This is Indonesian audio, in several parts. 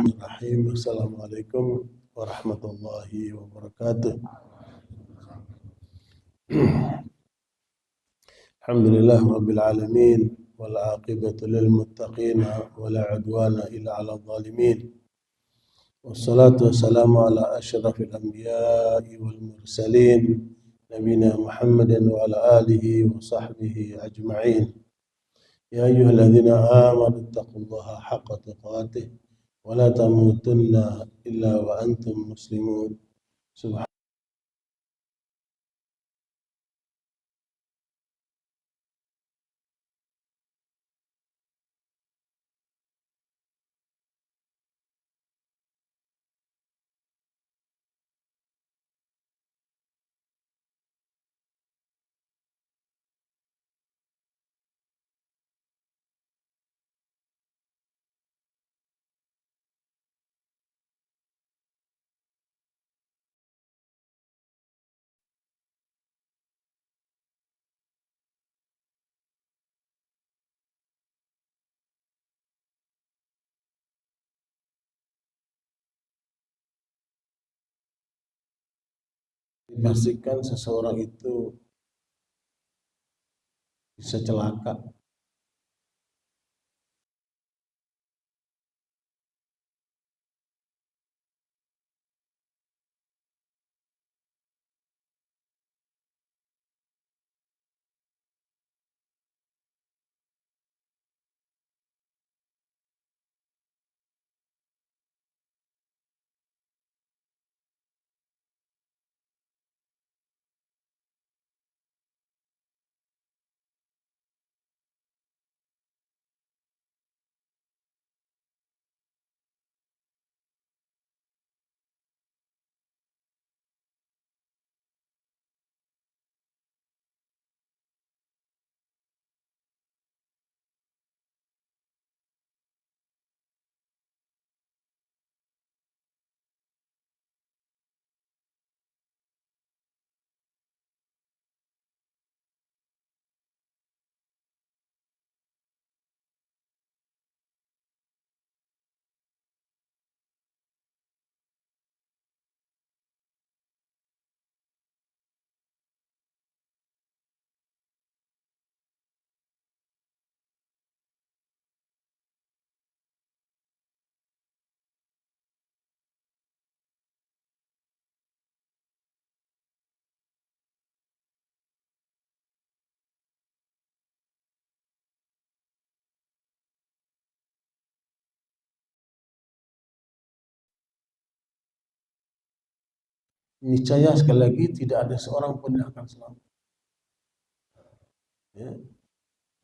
Bismillahirrahmanirrahim. Assalamualaikum warahmatullahi wabarakatuh. Alhamdulillah rabbil alamin wal aqibatu lil muttaqin wa la udwana illa 'alal zalimin. Wassalatu wassalamu ala asyrafil anbiya'i wal mursalin nabiyina Muhammadin wa ala alihi wa sahbihi ajma'in. Ya ayyuhalladzina amanu taqullaha haqqa tuqatih wa la tamutunna illa wa antum muslimun. Dipastikan seseorang itu bisa celaka. Niscaya sekali lagi tidak ada seorang pun yang akan selamat. Ya.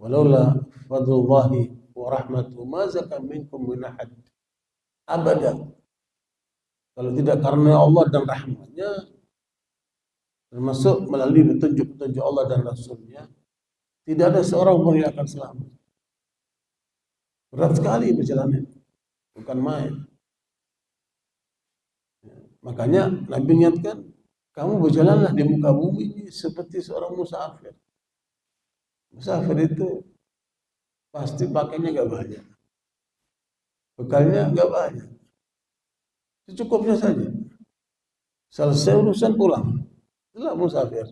Walaula fadlullahi wa rahmatuhu ma zaka minkum min ahad abada. Kalau tidak karena Allah dan rahmatnya, termasuk melalui petunjuk-petunjuk Allah dan Rasulnya, tidak ada seorang pun yang akan selamat. Berat sekali perjalanan, bukan main. Makanya Nabi ingatkan, kamu berjalanlah di muka bumi ini seperti seorang musafir. Musafir itu pasti pakainya gak banyak, bekalnya gak banyak, secukupnya saja. Selesai urusan pulang, itulah musafir.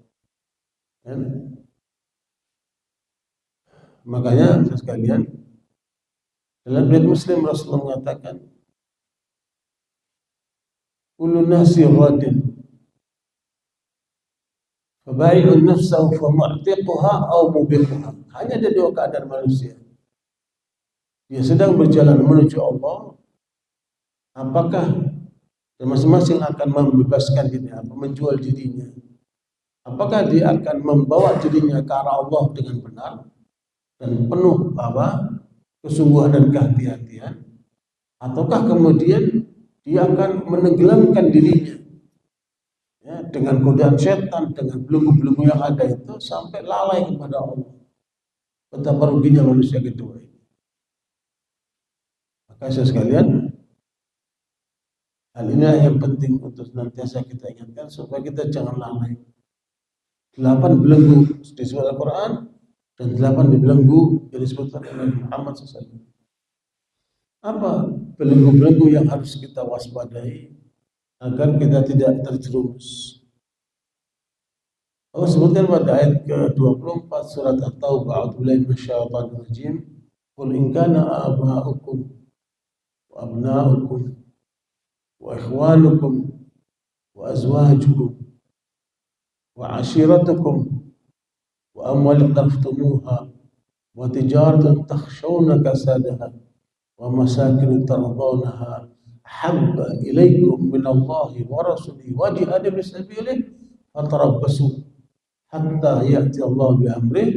Makanya sekalian, dalam riwayat Muslim Rasulullah mengatakan, kullu nasi ghadin fabai'un nafsahu fa mu'tiquha aw mubiquha. Hanya ada dua keadaan manusia. Dia sedang berjalan menuju Allah, apakah masing-masing akan membebaskan dirinya, menjual dirinya. Apakah dia akan membawa dirinya ke arah Allah dengan benar dan penuh kesungguhan dan kehati-hatian, ataukah kemudian dia akan menenggelamkan dirinya ya, dengan godaan setan, dengan belenggu-belenggu yang ada itu sampai lalai kepada Allah. Betapa ruginya manusia kedua ini. Maka sekalian, hal ini yang penting untuk senantiasa kita ingatkan supaya kita jangan lalai. 8 belenggu disebut Al-Quran dan 8 dibelenggu yang disebutkan oleh Muhammad SAW. Apa belenggu-belenggu yang harus kita waspadai agar kita tidak terjerumus. Allah sebutkan pada ayat ke-24 surat At-Taubah, a'udzubillahi minasyaitonir rajim, qul in kana aba'ukum wa abna'ukum wa ikhwanukum wa azwajukum wa ashiratukum wa amwalun taqtumuha wa tijaratun takhshawna kasadaha wa masakin tardawnaha habba ilaikum minallahi wa rasulihi wa jihadin fi sabilihi fatarabbasu hatta ya'ti Allah bi amrih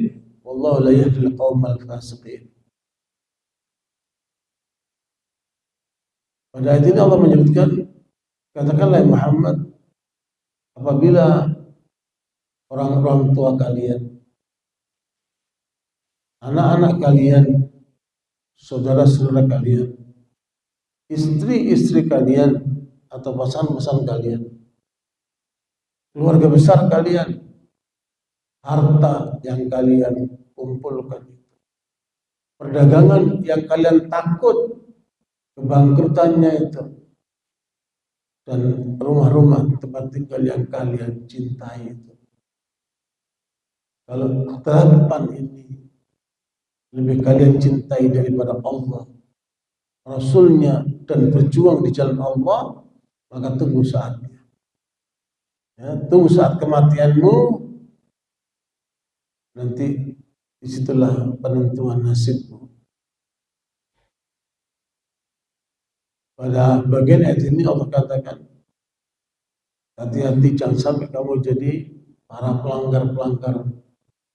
wallahu la yahdi al-qaumal fasiqin. Pada ayat ini Allah menyebutkan, katakanlah Muhammad, apabila orang-orang tua kalian, anak-anak kalian, saudara-saudara kalian, istri-istri kalian atau pasangan-pasangan kalian, keluarga besar kalian, harta yang kalian kumpulkan, perdagangan yang kalian takut kebangkrutannya itu, dan rumah-rumah tempat tinggal yang kalian cintai itu. Kalau terapan ini lebih kalian cintai daripada Allah, Rasulnya, dan berjuang di jalan Allah, maka tunggu saatnya. Ya, tunggu saat kematianmu, nanti disitulah penentuan nasibmu. Pada bagian ayat ini Allah katakan, hati-hati jangan sampai kamu jadi para pelanggar-pelanggar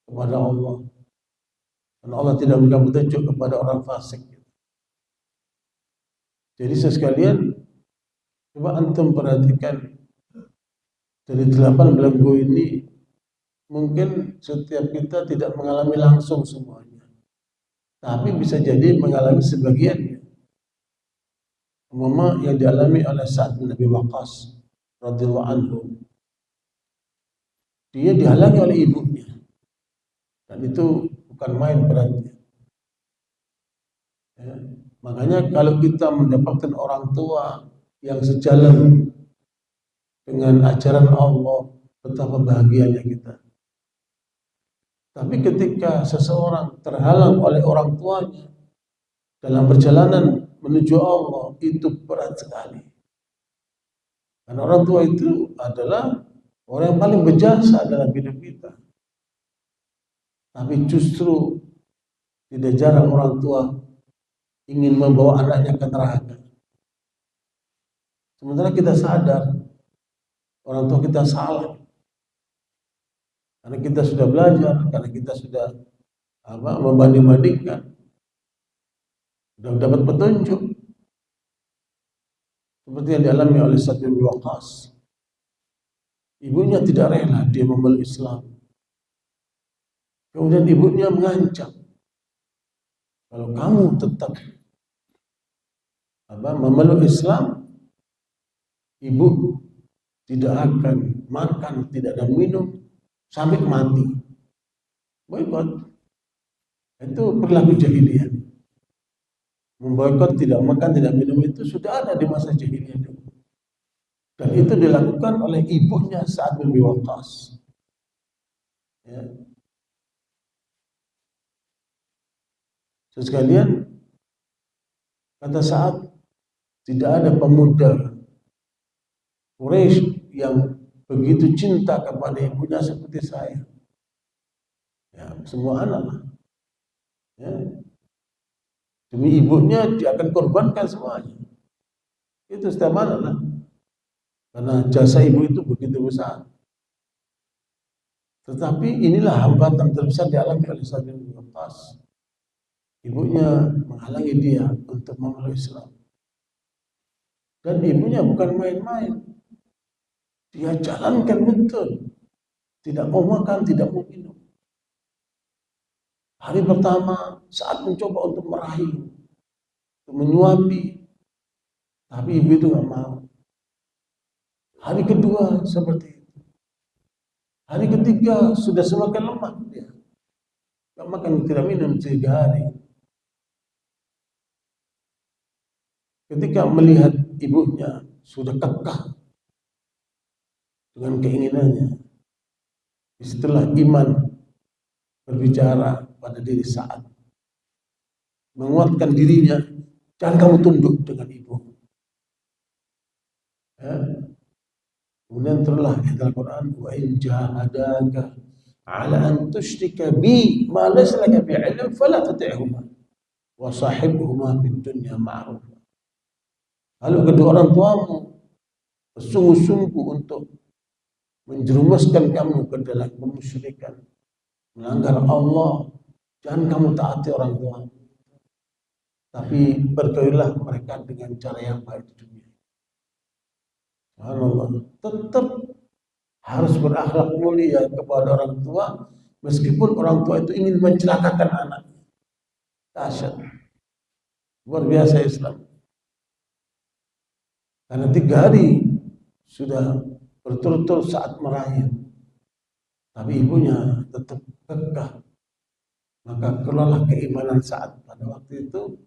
kepada Allah. Dan Allah tidak memberikan petunjuk kepada orang fasik. Jadi sekalian, coba antum perhatikan dari 8 belenggu ini, mungkin setiap kita tidak mengalami langsung semuanya, tapi bisa jadi mengalami sebagiannya. Umpama yang dialami oleh Sa'ad bin Abi Waqqas radhiyallahu anhu, dia dihalangi oleh ibunya, dan itu bukan main beratnya. Ya. Makanya kalau kita mendapatkan orang tua yang sejalan dengan ajaran Allah, betapa bahagianya kita. Tapi ketika seseorang terhalang oleh orang tuanya dalam perjalanan menuju Allah, itu berat sekali. Karena orang tua itu adalah orang yang paling berjasa dalam hidup kita. Tapi justru tidak jarang orang tua ingin membawa anaknya ke neraka. Sementara kita sadar orang tua kita salah, karena kita sudah belajar, karena kita sudah membanding-bandingkan, sudah dapat petunjuk. Seperti yang dialami oleh Sa'ad bin Waqqas, ibunya tidak rela dia memeluk Islam. Kemudian ibunya mengancam, kalau kamu tetap memeluk Islam, ibu tidak akan makan, tidak ada minum sampai mati. Boikot. Itu perilaku jahiliyah. Memboikot, tidak makan, tidak minum itu sudah ada di masa jahiliyah dulu. Dan itu dilakukan oleh ibunya Sa'ad bin Abi Waqqas. Ya. Sekalian, kata Sa'ad, tidak ada pemuda Quraisy yang begitu cinta kepada ibunya seperti saya. Ya, semua anak. Ya. Demi ibunya dia akan korbankan semuanya. Itu setiap anak. Karena jasa ibu itu begitu besar. Tetapi inilah hambatan terbesar dialami oleh Sa'ad bin Abi Waqqas. Ibunya menghalangi dia untuk memeluk Islam. Dan ibunya bukan main-main. Dia jalankan betul. Tidak mau makan, tidak mau minum. Hari pertama saat mencoba untuk meraih, untuk menyuapi, tapi ibu itu nggak mau. Hari kedua seperti itu. Hari ketiga sudah semakin lemah dia. Nggak makan, tidak minum 3 hari. ketika melihat ibunya sudah kekeh dengan keinginannya, setelah iman berbicara pada diri saat menguatkan dirinya, jangan kamu tunduk dengan ibu. Ya. Kemudian telah ayat Al-Quran, wa in jahadaka ala an tusyrika bi ma laysa laka bi ilm fala tuti'huma wa sahibhuma fid dunya ma'ruf. Kalau kedua orang tuamu bersungguh-sungguh untuk menjerumuskan kamu ke dalam kemusyrikan, melanggar Allah, jangan kamu taati orang tuamu, tapi bergaulilah mereka dengan cara yang baik di dunia. Subhanallah, tetap harus berakhlak mulia kepada orang tua, meskipun orang tua itu ingin mencelakakan anaknya. Dahsyat, luar biasa Islam. Karena 3 hari sudah berturut-turut saat merahir, tapi ibunya tetap kekeh, maka keluarlah keimanan saat pada waktu itu,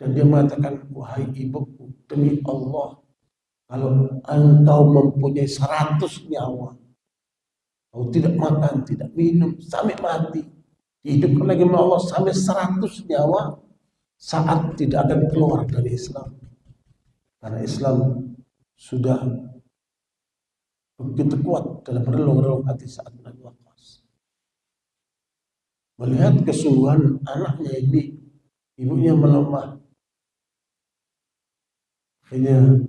dan dia mengatakan, wahai ibuku, demi Allah, kalau engkau mempunyai 100 nyawa, kau tidak makan, tidak minum, sampai mati, dihidupkan lagi oleh Allah sampai 100 nyawa, saat tidak akan keluar dari Islam. Karena Islam sudah begitu kuat dalam relung-relung hati saat Nabi Waqqas. Melihat kesungguhan anaknya ini, ibunya melemah, akhirnya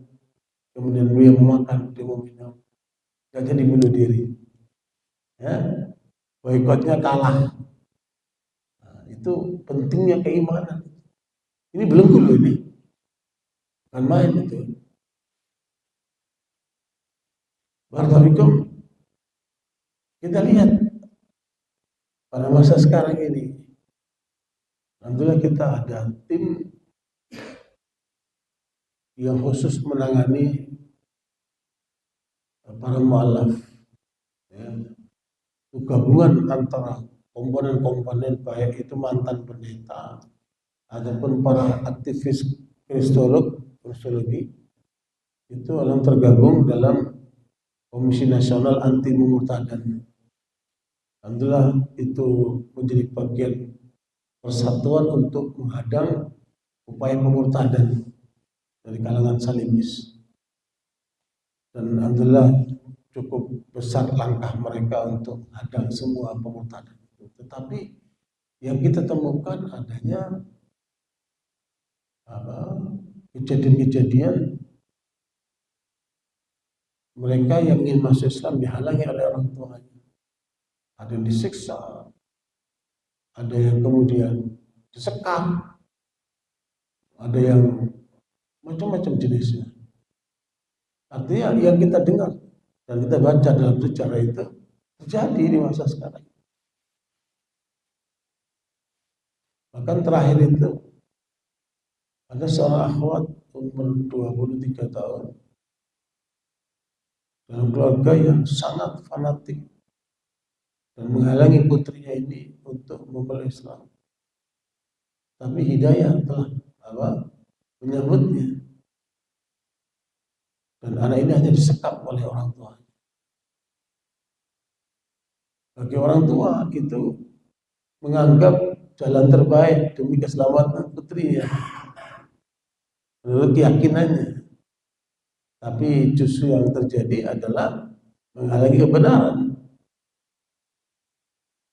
kemudian dia memakan, dia meminum, gak jadi bunuh diri. Ya, boikotnya kalah. Nah, itu pentingnya keimanan. Ini belum dulu ini, bukan main itu. Barakallahu, kita lihat pada masa sekarang ini, alhamdulillah kita ada tim yang khusus menangani para mu'alaf, ya. Itu gabungan antara komponen-komponen, baik itu mantan pendeta ataupun para aktivis kristologi, itu akan tergabung dalam Komisi Nasional Anti Pemurtadan. Alhamdulillah itu menjadi bagian persatuan untuk menghadang upaya pemurtadan dari kalangan salibis. Dan alhamdulillah cukup besar langkah mereka untuk menghadang semua pemurtadan itu. Tetapi yang kita temukan adanya kejadian-kejadian mereka yang ingin masuk Islam dihalangi oleh orang tuanya. Ada yang disiksa, ada yang kemudian disekam, ada yang macam-macam jenisnya. Artinya yang kita dengar dan kita baca dalam sejarah itu terjadi di masa sekarang. Bahkan terakhir itu ada seorang akhwat umur 23 tahun dalam keluarga yang sangat fanatik dan menghalangi putrinya ini untuk memeluk Islam. Tapi hidayah telah menyambutnya, dan anak ini hanya disekap oleh orang tua. Bagi orang tua itu menganggap jalan terbaik demi keselamatan putrinya menurut keyakinannya. Tapi justru yang terjadi adalah menghalangi kebenaran,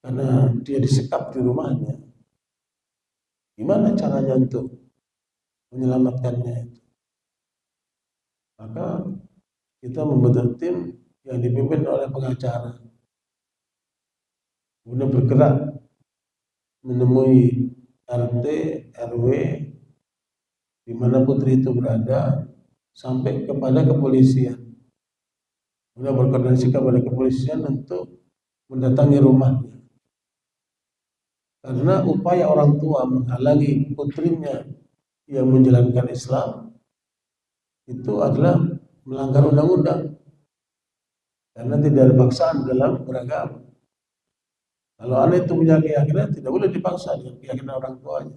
karena dia disekap di rumahnya. Gimana caranya untuk menyelamatkannya itu? Maka kita membentuk tim yang dipimpin oleh pengacara, kemudian bergerak menemui RT, RW di mana putri itu berada, sampai kepada kepolisian. Kemudian berkoordinasi kepada kepolisian untuk mendatangi rumahnya. Karena upaya orang tua menghalangi putrinya yang menjalankan Islam itu adalah melanggar undang-undang, karena tidak ada paksaan dalam beragama. Kalau anak itu punya keyakinan, tidak boleh dipaksa dengan keyakinan orang tuanya.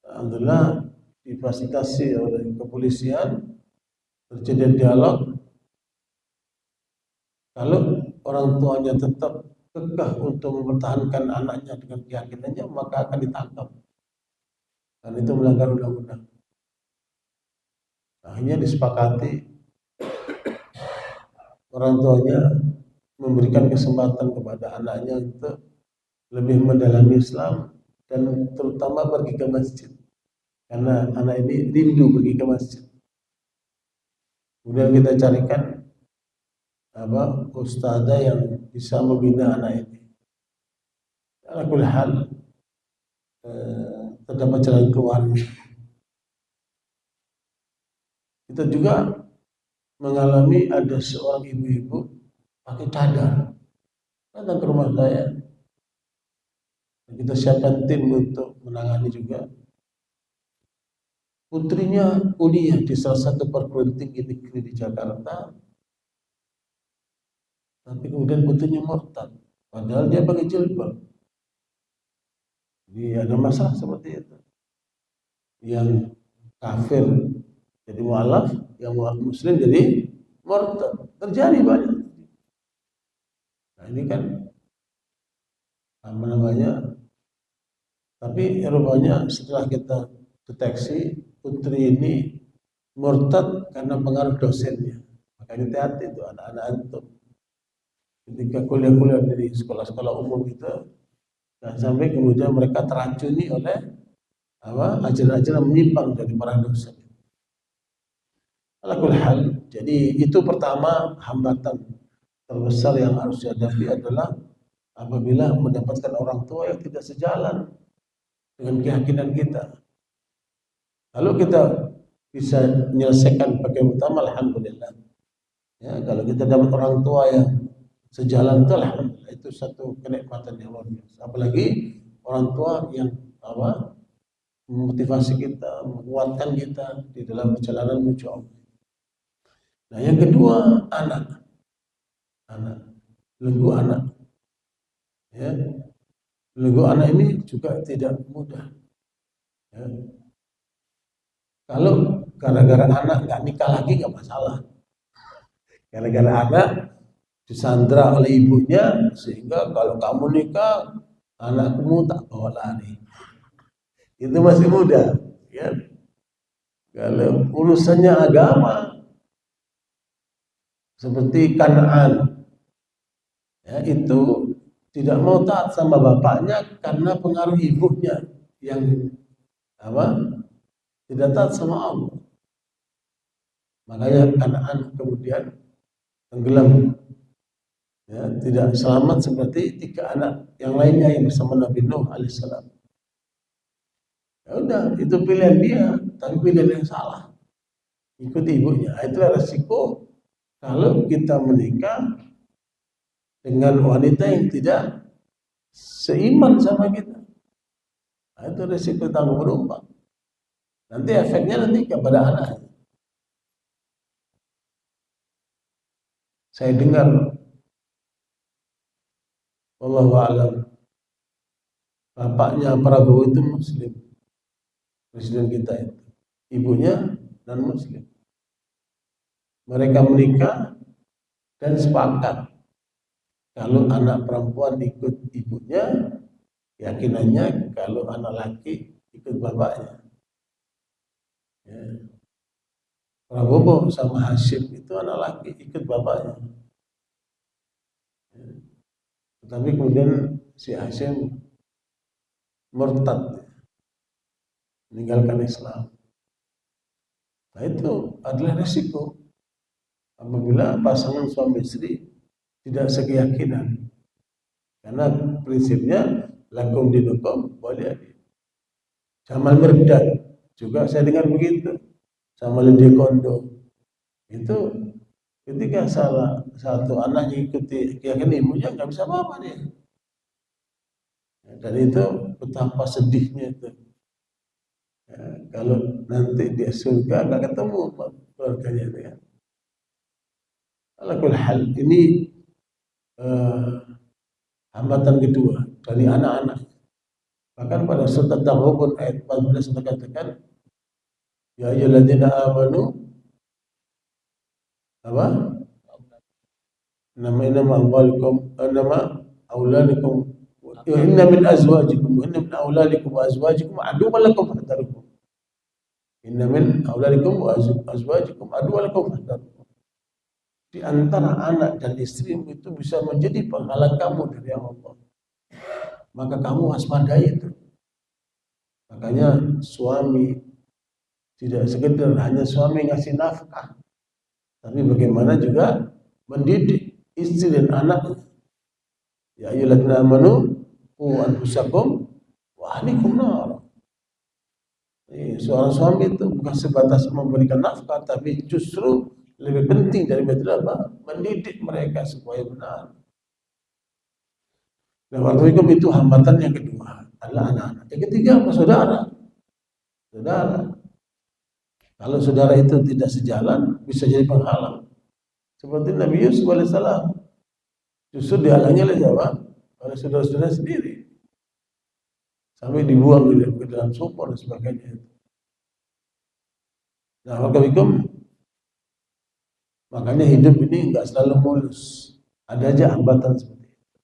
Alhamdulillah difasilitasi oleh kepolisian, terjadi dialog. Kalau orang tuanya tetap kekeh untuk mempertahankan anaknya dengan keyakinannya, maka akan ditangkap. Dan itu melanggar undang-undang. Akhirnya disepakati orang tuanya memberikan kesempatan kepada anaknya untuk lebih mendalami Islam dan terutama pergi ke masjid, karena anak ini rindu pergi ke masjid. Kemudian kita carikan ustazah yang bisa membina anak ini. Ala kulli hal terdapat jalan keluarnya. Kita juga mengalami ada seorang ibu-ibu pakai cadar datang ke rumah saya. Kita siapkan tim untuk menangani juga. Putrinya kuliah di salah satu perguruan tinggi negeri di Jakarta, tapi kemudian putrinya murtad, padahal dia pakai jilbab. Jadi ada masalah seperti itu. Yang kafir jadi mualaf, yang muslim jadi murtad. Terjadi banyak. Nah ini kan apa namanya? Tapi rupanya setelah kita deteksi putri ini murtad karena pengaruh dosennya. Makanya hati-hati itu anak-anak antum. Ketika kuliah-kuliah dari sekolah-sekolah umum itu, dan sampai kemudian mereka teracuni oleh ajaran-ajaran menyimpang dari para dosen. Alakul hal, jadi itu pertama hambatan terbesar yang harus dihadapi adalah apabila mendapatkan orang tua yang tidak sejalan dengan keyakinan kita. Lalu kita bisa menyelesaikan bagian utama, alhamdulillah. Ya, kalau kita dapat orang tua yang sejalan itu alhamdulillah, itu satu kenikmatan yang luar biasa. Apalagi orang tua yang memotivasi kita, menguatkan kita di dalam perjalanan menuju Allah. Nah, yang kedua, anak. Belenggu anak. Ya. Belenggu anak ini juga tidak mudah. Ya. Kalau gara-gara anak nggak nikah lagi nggak masalah. Gara-gara anak disandra oleh ibunya, sehingga kalau kamu nikah, anakmu tak bawa lari. Itu masih muda. Ya. Kalau urusannya agama, seperti Kanaan, ya, itu tidak mau taat sama bapaknya karena pengaruh ibunya yang tidak taat sama Allah. Makanya Kanaan kemudian tenggelam, ya, tidak selamat seperti 3 anak yang lainnya yang bersama Nabi Nuh alaihissalam. Ya udah, itu pilihan dia, tapi pilihan yang salah. Ikuti ibunya. Itulah resiko kalau kita menikah dengan wanita yang tidak seiman sama kita. Nah, itu resiko tanggung penumpang. Nanti efeknya nanti kepada anak. Saya dengar, wallahu a'lam, bapaknya Prabowo itu muslim, presiden kita itu, ibunya non muslim. Mereka menikah dan sepakat kalau anak perempuan ikut ibunya, keyakinannya kalau anak laki ikut bapaknya. Ya. Prabowo sama Hashim itu anak laki ikut bapaknya. Ya. Tetapi kemudian si Hashim murtad, meninggalkan Islam. Nah itu adalah resiko apabila pasangan suami istri tidak sekeyakinan, karena prinsipnya lakum dinukum waliyadin. Jamal Mirdad juga saya dengar begitu, sama Lede Kondo itu ketika salah satu anaknya ikuti keyakinan ibunya nggak bisa apa-apa dia. Dan itu betapa sedihnya itu. Ya, kalau nanti dia surga nggak ketemu keluarganya itu ya. Alakul hal, ini hambatan kedua dari anak-anak. Bahkan pada surat At-Taghabun ayat 14 dikatakan Ya ayyuhalladzina amanu apa? Nama amwalikum nama auladikum inna min azwajikum wa inna min auladikum wa azwajikum aduwwan lakum fahdharuhum. Inna min auladikum wa azwajikum aduwwan lakum fahdharuhum. Di antara anak dan istrimu itu bisa menjadi penghalang kamu dari Allah. Maka kamu waspadai itu. Makanya suami tidak sekedar hanya suami ngasih nafkah, tapi bagaimana juga mendidik istri dan anak. Ya ayyuhalladzina amanu qu anfusakum wa ahlikum nar. Seorang suami itu bukan sebatas memberikan nafkah, tapi justru lebih penting dari itu apa? Mendidik mereka supaya benar. Nah, waktu itu hambatan yang kedua adalah anak-anak. Yang ketiga apa? Saudara. Kalau saudara itu tidak sejalan, bisa jadi penghalang. Seperti Nabi Yusuf alaihissalam, justru dihalangi oleh siapa? Oleh saudara-saudara sendiri. Sampai dibuang ke dalam sumur dan sebagainya. Nah, makanya hidup ini enggak selalu mulus. Ada aja hambatan seperti itu.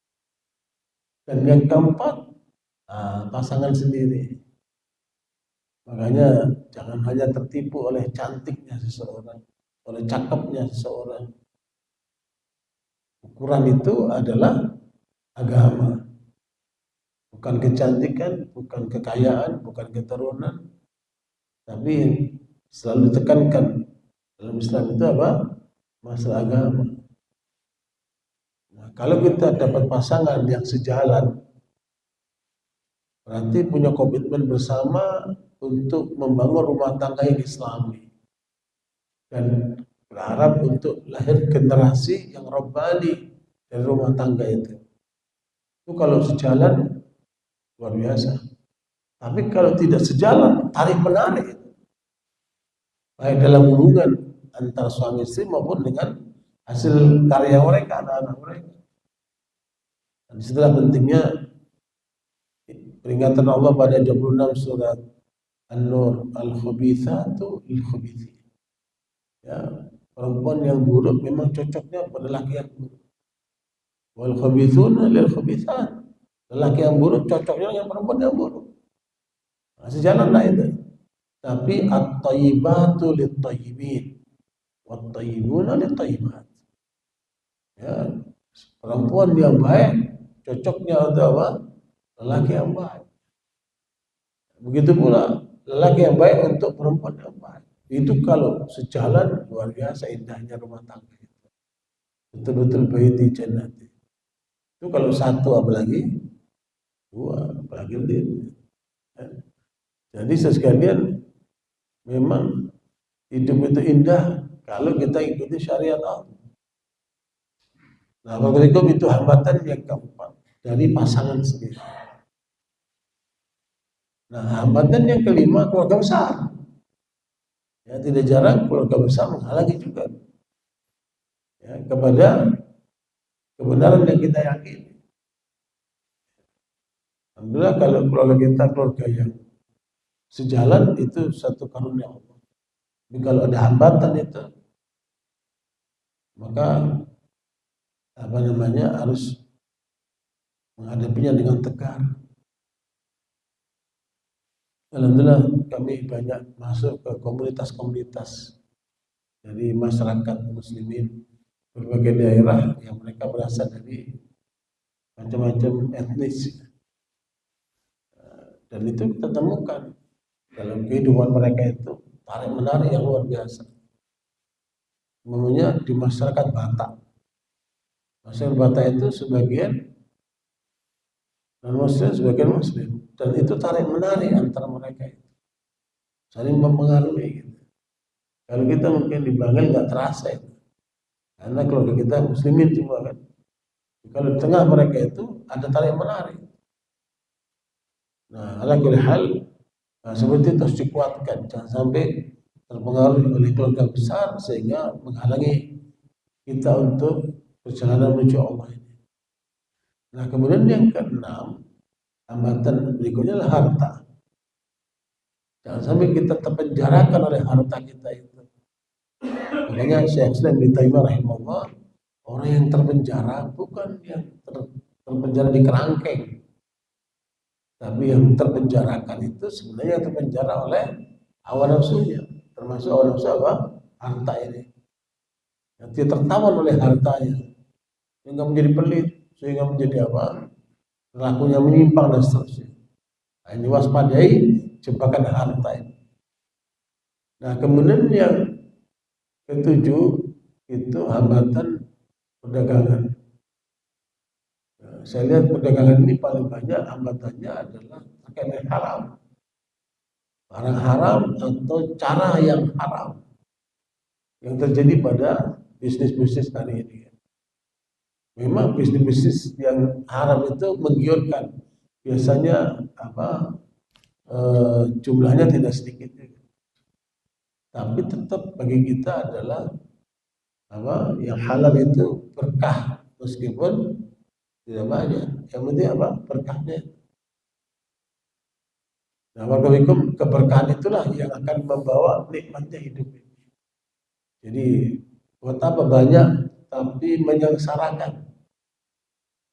Dan yang keempat, pasangan sendiri. Makanya jangan hanya tertipu oleh cantiknya seseorang, oleh cakepnya seseorang. Ukuran itu adalah agama. Bukan kecantikan, bukan kekayaan, bukan keturunan. Tapi selalu ditekankan dalam Islam itu apa? Masalah agama. Nah, kalau kita dapat pasangan yang sejalan, berarti punya komitmen bersama untuk membangun rumah tangga yang Islami dan berharap untuk lahir generasi yang robbani dari rumah tangga itu. Itu kalau sejalan luar biasa. Tapi kalau tidak sejalan, tarik menarik, baik dalam hubungan antara suami istri maupun dengan hasil karya mereka, anak-anak mereka. Dan disitulah pentingnya peringatan Allah pada 26 surat An-Nur, al-khabithatu lil-khabithin. Ya, perempuan yang buruk memang cocoknya pada laki yang buruk. Wal khabithuna lil-khabithat. Lelaki yang buruk cocoknya dengan perempuan yang buruk. Nah, sejalanlah itu. Tapi at-thayyibatu lit-thayyibin, wat-thayyibuna lit-thayyibat. Ya, perempuan yang baik cocoknya untuk apa? Lelaki yang baik. Begitu pula lelaki yang baik untuk perempuan yang baik. Itu kalau sejalan luar biasa indahnya rumah tangga itu. Betul-betul baiti jannati. Itu kalau satu apalagi dua apalagi lebih. Jadi sekalian memang hidup itu indah kalau kita ikuti syariat Allah. Nah, kalau itu hambatan yang keempat dari pasangan sendiri. Nah, hambatan yang kelima keluarga besar. Ya, tidak jarang keluarga besar menghalangi juga ya, kepada kebenaran yang kita yakini. Alhamdulillah kalau keluarga kita keluarga yang sejalan itu satu karunia Allah. Tapi kalau ada hambatan itu, maka harus menghadapinya dengan tegar. Alhamdulillah kami banyak masuk ke komunitas-komunitas dari masyarakat muslimin berbagai daerah yang mereka berasal dari macam-macam etnis. Dan itu kita temukan dalam kehidupan mereka itu tarik-menarik yang luar biasa. Umumnya di masyarakat Batak. Masyarakat Batak itu sebagian non-muslim, sebagian muslim. Dan itu tarik-menarik antara mereka itu. Saling mempengaruhi gitu. Kalau kita mungkin di Bangil nggak terasa itu. Karena keluarga kita muslimin semua kan. Kalau di tengah mereka itu ada tarik-menarik. Nah, ala kulli hal, seperti itu harus dikuatkan. Jangan sampai terpengaruh oleh keluarga besar sehingga menghalangi kita untuk perjalanan menuju Allah ini. Nah, kemudian yang keenam, hambatan berikutnya adalah harta. Jangan sampai kita terpenjarakan oleh harta kita itu. Makanya Syekh Islam Ibnu Taimiyah rahimahullah, orang yang terpenjara bukan yang terpenjara di kerangkeng, tapi yang terpenjarakan itu sebenarnya terpenjara oleh hawa nafsunya, termasuk hawa nafsu apa? Harta ini. Yang dia tertawan oleh hartanya, sehingga menjadi pelit, sehingga menjadi apa? Lakunya menyimpang dan seterusnya. Nah, ini waspadai jebakan harta ini. Nah, kemudian yang ketujuh itu hambatan perdagangan. Nah, saya lihat perdagangan ini paling banyak hambatannya adalah terkait dengan haram, barang haram atau cara yang haram yang terjadi pada bisnis-bisnis hari ini. Memang bisnis-bisnis yang haram itu menggiurkan, biasanya jumlahnya tidak sedikit, tapi tetap bagi kita adalah yang halal itu berkah meskipun tidak banyak. Yang penting berkahnya. Nah, waalaikumsalam, keberkahan itulah yang akan membawa nikmatnya hidup ini. Jadi buat apa banyak tapi menyengsarakan.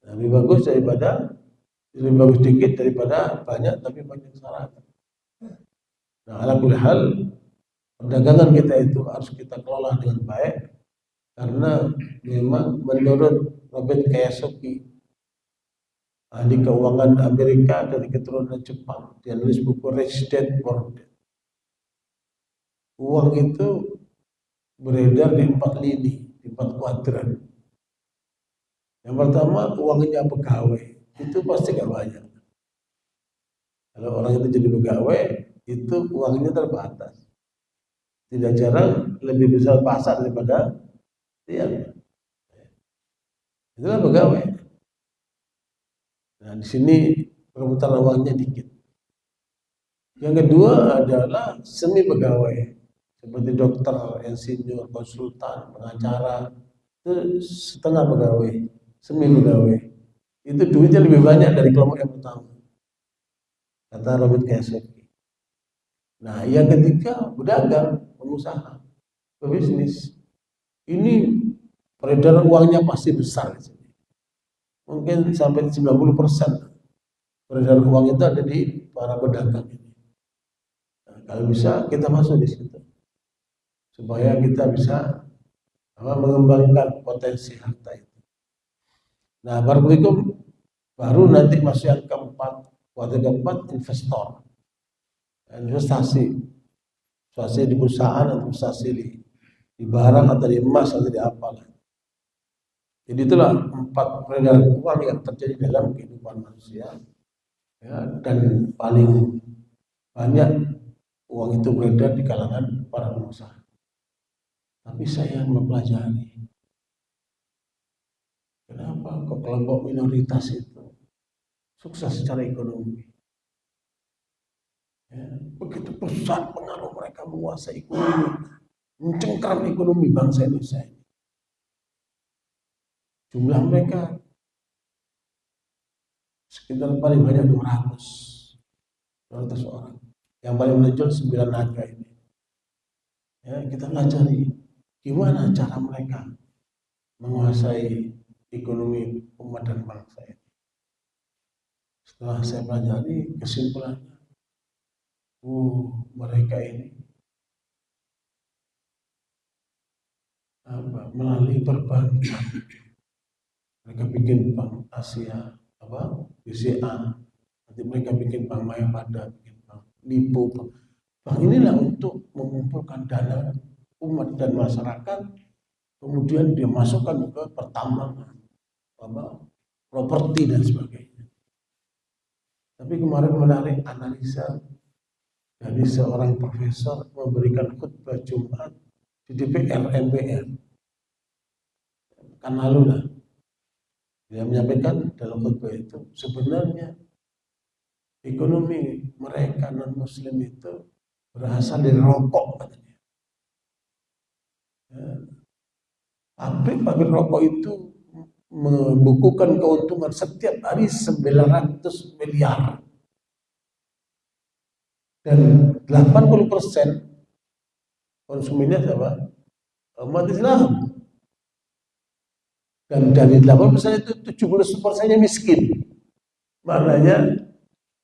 Lebih bagus dikit daripada banyak tapi menyengsarakan. Nah, ala kulli hal, perdagangan kita itu harus kita kelola dengan baik, karena memang menurut Robert Kiyosaki, ahli keuangan Amerika dari keturunan Jepang, dia nulis buku Rich Dad Poor Dad. Uang itu beredar di 4 lini, di 4 kuadran. Yang pertama, uangnya pegawai, itu pasti gak banyak. Kalau orang itu jadi pegawai, itu uangnya terbatas. Tidak jarang lebih besar pasar daripada tiang. Itulah pegawai. Nah, di sini perebutan uangnya dikit. Yang kedua adalah semi pegawai, seperti dokter, insinyur, konsultan, pengacara, itu setengah pegawai, semi pegawai. Itu duitnya lebih banyak dari kelompok yang pertama, kata Robert Kiyosaki. Nah, yang ketiga pedagang, pengusaha, pebisnis. Ini peredaran uangnya pasti besar di sini. Mungkin sampai 90% peredaran uang itu ada di para pedagang ini. Nah, kalau bisa kita masuk di situ, supaya kita bisa mengembangkan potensi harta itu. Nah, baru nanti masuk yang keempat. Kuadran keempat, investor, investasi di perusahaan atau investasi di barang atau di emas atau di apalah. Jadi itulah 4 peredaran uang yang terjadi dalam kehidupan manusia, ya, dan paling banyak uang itu beredar di kalangan para pengusaha. Tapi saya mempelajari, kenapa kok kelompok minoritas itu sukses secara ekonomi? Ya, begitu besar pengaruh mereka menguasai ekonomi, mencengkeram ekonomi bangsa Indonesia. Jumlah mereka sekitar paling banyak 200 orang. Yang paling menonjol 9 naga ini. Ya, kita pelajari gimana cara mereka menguasai ekonomi umat dan bangsa ini. Setelah saya pelajari, kesimpulannya, mereka ini melalui perbankan. Mereka bikin bank Asia, BCA, nanti mereka bikin bank Mayapada, bikin bank Lipo. Bank inilah untuk mengumpulkan dana umat dan masyarakat, kemudian dia masukkan ke pertambangan, properti dan sebagainya. Tapi kemarin menarik analisa dari seorang profesor memberikan khutbah Jumat di DPR MPR kan lalu lah. Dia menyampaikan dalam khutbah itu, sebenarnya ekonomi mereka non-muslim itu berasal dari rokok, katanya. Pabrik rokok itu membukukan keuntungan setiap hari 900 miliar. Dan 80% 80% konsumennya siapa? Umat Islam. Dan dari 80% itu 70%-nya miskin. Maknanya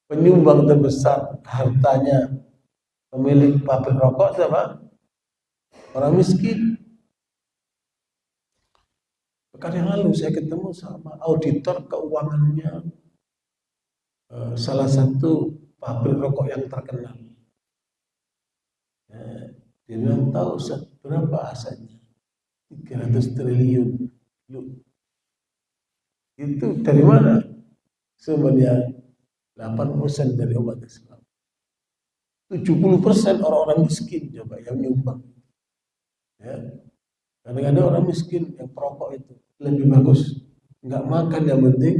penyumbang terbesar hartanya pemilik pabrik rokok siapa? Orang miskin. Pekan yang lalu saya ketemu sama auditor keuangannya salah satu pabrik rokok yang terkenal. Dia bilang tahu berapa asalnya? 300 triliun. Itu dari mana? Sebenarnya 80% dari umat Islam. 70% orang-orang miskin coba yang nyumbang. Ya. Kadang-kadang orang miskin yang perokok itu lebih bagus. Nggak makan yang penting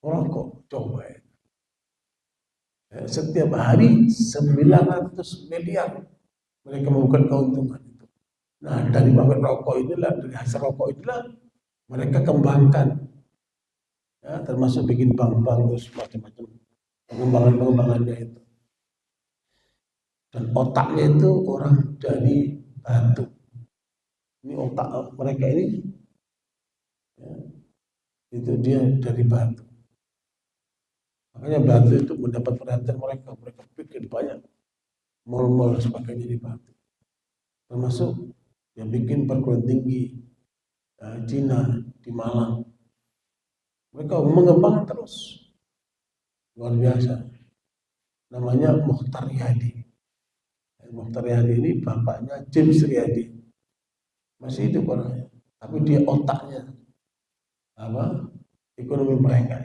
merokok. Coba ya. Setiap hari 900 miliar mereka membuat keuntungan itu. Nah dari pabrik rokok inilah, dari hasil rokok inilah mereka kembangkan, ya, termasuk bikin bank-bank terus macam-macam pengembangannya itu. Dan otaknya itu orang dari batu. Ini otak mereka ini, ya, itu dia dari batu. Makanya batu itu mendapat perhatian mereka bikin banyak mal-mal sebagainya di batu. Termasuk yang bikin perguruan tinggi Cina di Malang. Mereka mengembang terus. Luar biasa. Namanya Mukhtar Riyadi. Mukhtar Riyadi ini bapaknya James Riyadi. Masih hidup orangnya. Tapi dia otaknya ekonomi mereka.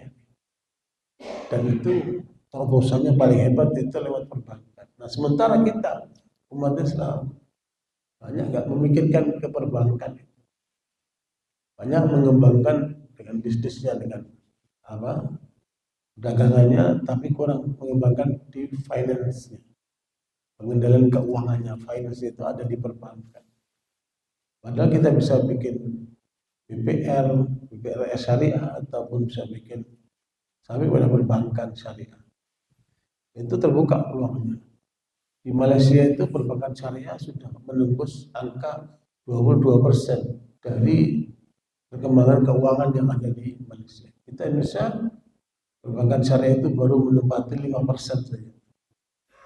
Dan itu terobosannya paling hebat itu lewat perbankan. Nah sementara kita umat Islam banyak nggak memikirkan ke perbankan, banyak mengembangkan dengan bisnisnya, dengan dagangannya, tapi kurang mengembangkan di finance-nya, pengendalian keuangannya. Finance itu ada di perbankan. Padahal kita bisa bikin BPR syariah ataupun bisa bikin sampai pada perbankan syariah. Itu terbuka peluangnya. Di Malaysia itu perbankan syariah sudah menembus angka 22% dari perkembangan keuangan yang ada di Malaysia. Kita Indonesia perbankan syariah itu baru menempati 5% saja.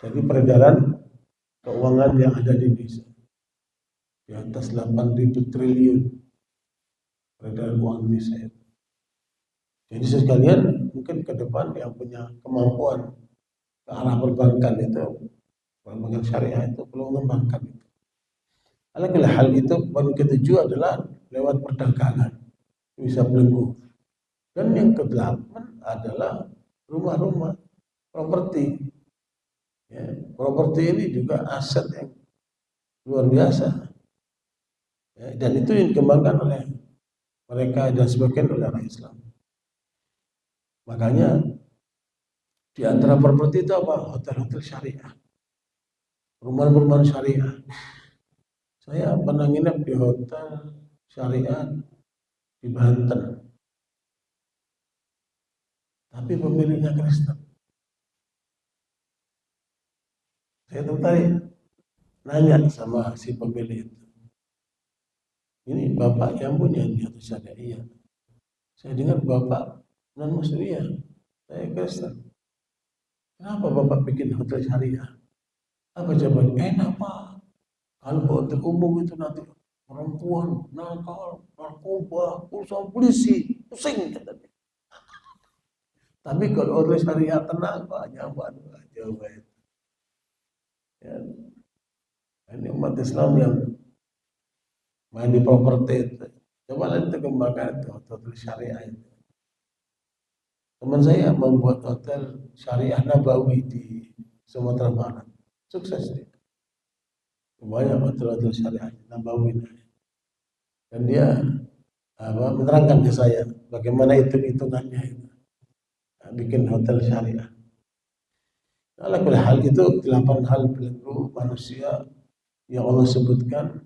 Jadi peredaran keuangan yang ada di Indonesia di atas 8.000 triliun peredaran uang Indonesia. Jadi sekalian mungkin ke depan yang punya kemampuan ke arah perbankan itu, perbankan syariah itu perlu mengembangkan itu. Alhamdulillah hal itu baru ketujuh adalah lewat perdagangan bisa belenggu. Dan yang ke-8 adalah rumah-rumah, properti. Ya, properti ini juga aset yang luar biasa. Ya, dan itu yang dikembangkan oleh mereka dan sebagian oleh orang Islam. Makanya di antara properti itu apa? Hotel-hotel syariah, rumah-rumah syariah. Saya pernah nginep di hotel syariah di Banten, tapi pemiliknya Kristen. Saya tertarik, nanya sama si pemilik itu, ini bapak yang punya ini atau syariah? Iya. Saya dengar bapak non-muslim. Iya, saya Kristen. Kenapa bapak bikin hotel syariah? Apa jawabannya? Enak pak. Kalau hotel umum itu nanti perempuan, nakal, narkoba, urusan polisi, pusing katanya. Tapi kalau hotel syariah tenang pak, nyaman pak, jawabannya. Ya. Ini umat Islam yang main di properti itu. Coba nanti kembangkan itu hotel syariah itu. Teman saya membuat hotel syariah Nabawi di Sumatera Barat. Sukses dia. Banyak hotel-hotel syariah Nabawi. Dan dia menerangkan ke saya bagaimana hitung-hitungannya itu. Bikin hotel syariah. Alhamdulillah hal itu 8 hal belenggu manusia yang Allah sebutkan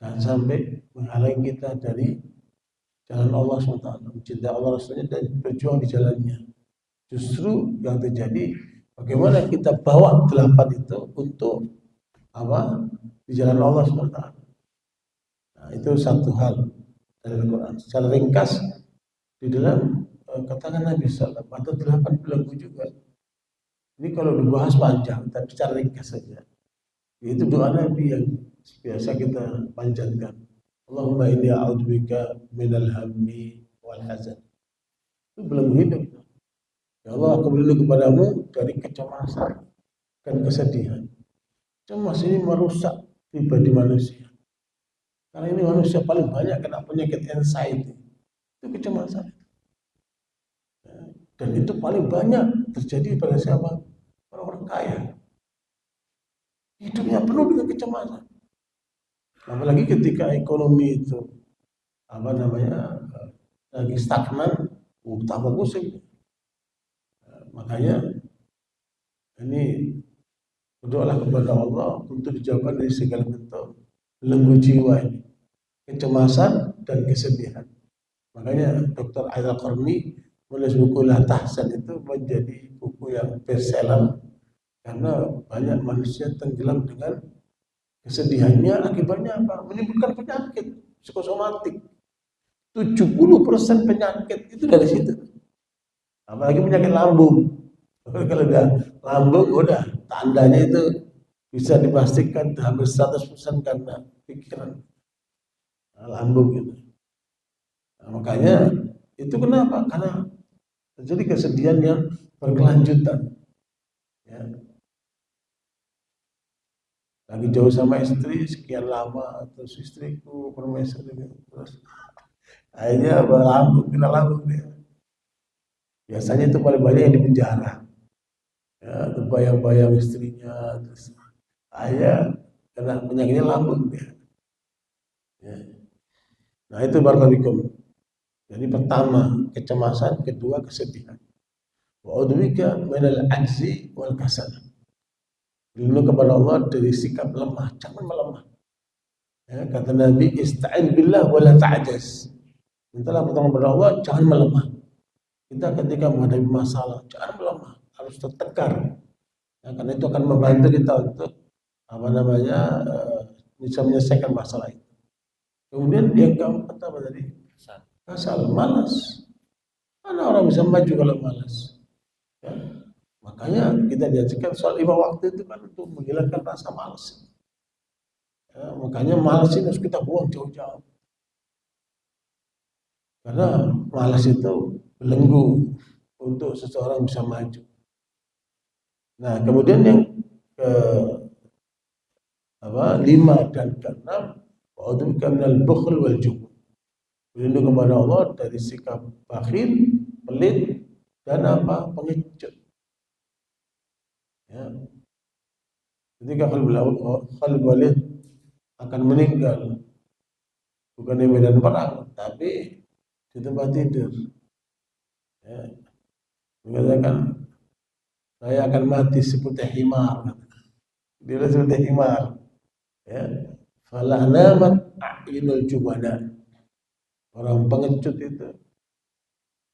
dan sampai menghalangi kita dari jalan Allah SWT, mencintai Allah Rasulnya dan berjuang di jalannya. Justru yang terjadi Bagaimana kita bawa 8 itu untuk apa? Di jalan Allah SWT. Nah, itu satu hal dari Al-Quran. Secara ringkas di dalam katakan Nabi SAW ada 8 belenggu juga. Ini kalau dibahas panjang, tapi secara ringkas saja. Itu doa Nabi yang biasa kita panjatkan. Allahumma inni a'udzubika minal hammi wal hazan. Itu belenggu hidup. Ya Allah, aku berlindung kepadamu dari kecemasan dan kesedihan. Cemas ini merusak pribadi manusia. Karena ini manusia paling banyak kena penyakit anxiety. Itu kecemasan. Dan itu paling banyak terjadi pada siapa? Orang-orang kaya. Hidupnya penuh dengan kecemasan. Apalagi ketika ekonomi itu lagi stagnan, tambah pusing. Makanya ini berdoalah kepada Allah untuk dijauhkan dari segala bentuk belenggu jiwa ini, kecemasan dan kesedihan. Makanya Dr. Aizal Qarni menulis buku La Tahzan itu menjadi buku yang bestseller karena banyak manusia tenggelam dengan kesedihannya. Akibatnya apa? Menimbulkan penyakit psikosomatik. 70% penyakit itu dari situ. Apalagi penyakit lambung. Kalau udah lambung, udah tandanya itu bisa dipastikan hampir 100% karena pikiran lambung gitu. Nah, makanya itu kenapa? Karena terjadi kesedihan yang berkelanjutan. Ya. Lagi jauh sama istri sekian lama, terus istriku permaisuri terus akhirnya kena lambung dia. Biasanya itu paling banyak yang di penjara. Ya, terbayang-bayang istrinya, terus akhirnya kena penyakitnya lambung dia. Ya. Nah itu barakallahu. Jadi pertama kecemasan, kedua kesedihan. Wa'udzuka minal ajzi wal kasal. Berlindung kepada Allah dari sikap lemah, jangan melemah. Ya, kata Nabi, ista'in billah wa la ta'jaz. Mintalah pertolongan kepada Allah, jangan melemah. Kita ketika menghadapi masalah, jangan melemah, harus tegar. Ya, karena itu akan membantu kita untuk bisa menyelesaikan masalah itu. Kemudian yang keempat apa tadi? Kasal, malas. Mana orang bisa maju kalau malas? Ya. Makanya kita diajarkan soal 5 waktu itu kan untuk menghilangkan rasa malas. Ya, makanya malas ini harus kita buang jauh-jauh. Karena malas itu belenggu untuk seseorang bisa maju. Nah, kemudian yang ke 5 dan ke-6, wa'udzuka minal bukhl wal jubn. Berlindung kepada Allah dari sikap bakhil, pelit, dan pengecut. Ya. Ketika Khalid Walid akan meninggal, bukan di medan perang, tapi di tempat tidur. Ya. Mengatakan, saya akan mati seperti himar. Dia seperti himar. Ya. Falah namat a'inul jubana. Orang pengecut itu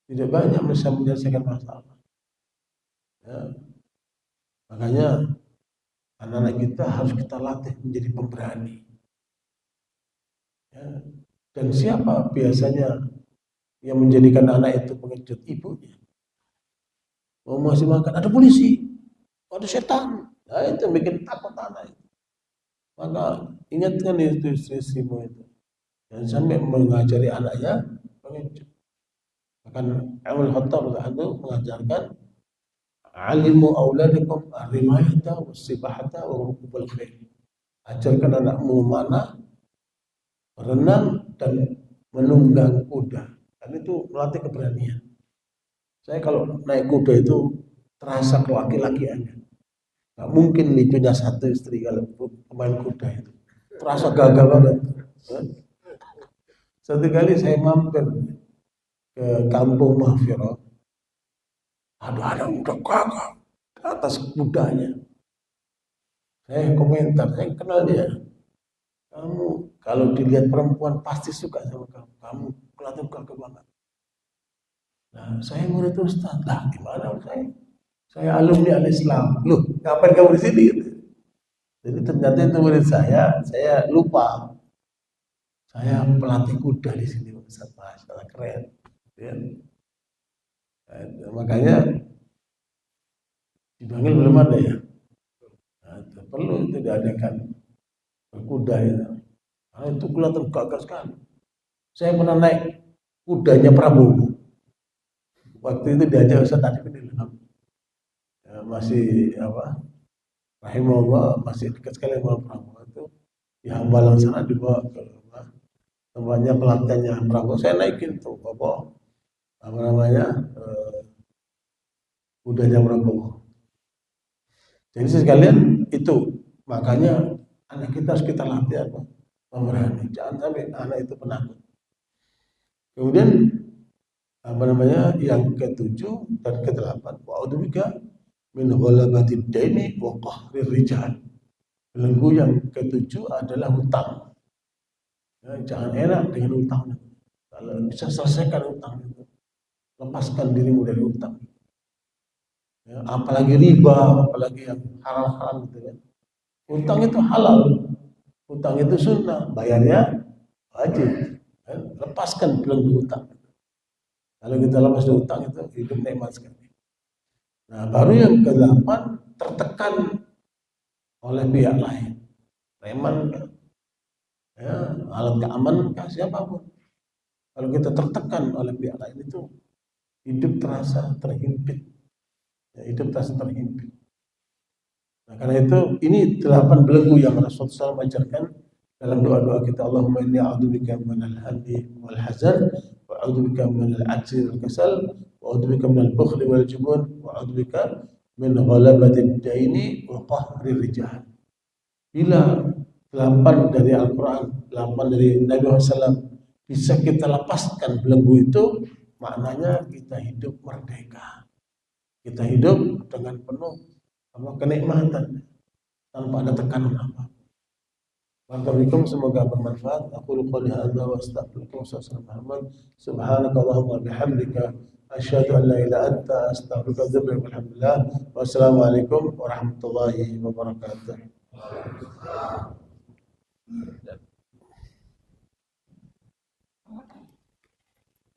tidak banyak bisa menyelesaikan masalah. Ya. Makanya anak-anak kita harus kita latih menjadi pemberani. Ya. Dan siapa biasanya yang menjadikan anak itu pengecut? Ibunya. Mau masih makan, ada polisi, ada setan. Nah, itu yang bikin takut anak itu. Maka ingatkan itu istri-istrimu itu. Dan sampai mengajari anaknya pengecut. Bahkan Umar Khattab mengajarkan alimu auladakum ar-rimayata was-sibahata wa rukubal khair. Ajarkan anakmu memanah, berenang dan menunggang kuda. Dan itu melatih keberanian. Saya kalau naik kuda itu terasa kelaki-lakiannya. Gak mungkin nih punya satu istri kalau pemain kuda itu. Terasa gagah banget. Satu kali saya mampir ke kampung Mahfirah. Ada anak udah gagah ke atas kudanya. Saya komentar, saya kenal dia. Kamu kalau dilihat perempuan pasti suka sama kamu. Kamu kelihatan gagah banget. Nah, saya murid Ustaz. Lah, gimana saya? Saya alumni Al-Islam. Loh, ngapain kamu di sini? Jadi ternyata itu murid saya lupa. Saya pelatih kuda di sini, Ustaz. Masalah keren. Ya. Makanya dipanggil belum ada ya. Nah, perlu itu diadakan berkuda itu. Karena itu kelihatan gagah sekali. Saya pernah naik kudanya Prabowo. Waktu itu diajak Ustaz tadi Ilham. Ya, masih apa? Rahimahullah masih dekat sekali sama Prabowo itu. Di Hambalang sana dibawa ke tempatnya pelatihannya Prabowo. Saya naikin tuh Bapak apa namanya kudanya Prabowo. Jadi sekalian itu makanya anak kita harus kita latih apa? Pemberani. Jangan sampai anak itu penakut. Kemudian apa namanya yang ketujuh dan kedelapan, wa'udzubika min ghalabatid daini wa qahrir rijal. Belenggu yang ketujuh adalah hutang. Ya, jangan enak dengan hutang. Kalau bisa selesaikan hutang itu, lepaskan dirimu dari hutang. Ya, apalagi riba, apalagi yang haram-haram gitu kan. Hutang itu halal, hutang itu sunnah, bayarnya wajib. Ya, lepaskan belenggu hutang. Kalau kita lepas dari hutang itu hidup nikmat sekali. Nah, baru yang ke-8 tertekan oleh pihak lain. Preman, ya, alat keamanan, siapapun. Kalau kita tertekan oleh pihak lain itu hidup terasa terhimpit. Ya, hidup terasa terhimpit. Nah, karena itu ini 8 belenggu yang Rasulullah SAW ajarkan dalam doa-doa kita. Allahumma inni a'udzubika minal hammi wal hazan wa a'udzubika minal ajzi wal kasal wa a'udzubika minal bukhli wal jubun wa a'udzubika min ghalabatid daini wa qahrir rijal. Bila 8 dari Al-Quran, 8 dari Nabi SAW bisa kita lepaskan belenggu itu, maknanya kita hidup merdeka. Kita hidup dengan penuh kenikmatan tanpa ada tekanan apa. Barakallahu, semoga bermanfaat. Aku qouli hadza wa astaghfiruka Muhammad. Subhanakallahumma bihamdika asyhadu an la ilaha illa anta astaghfiruka wa atubu ilaik. Alhamdulillah. Wassalamualaikum warahmatullahi wabarakatuh.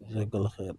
Jazakallahu khair.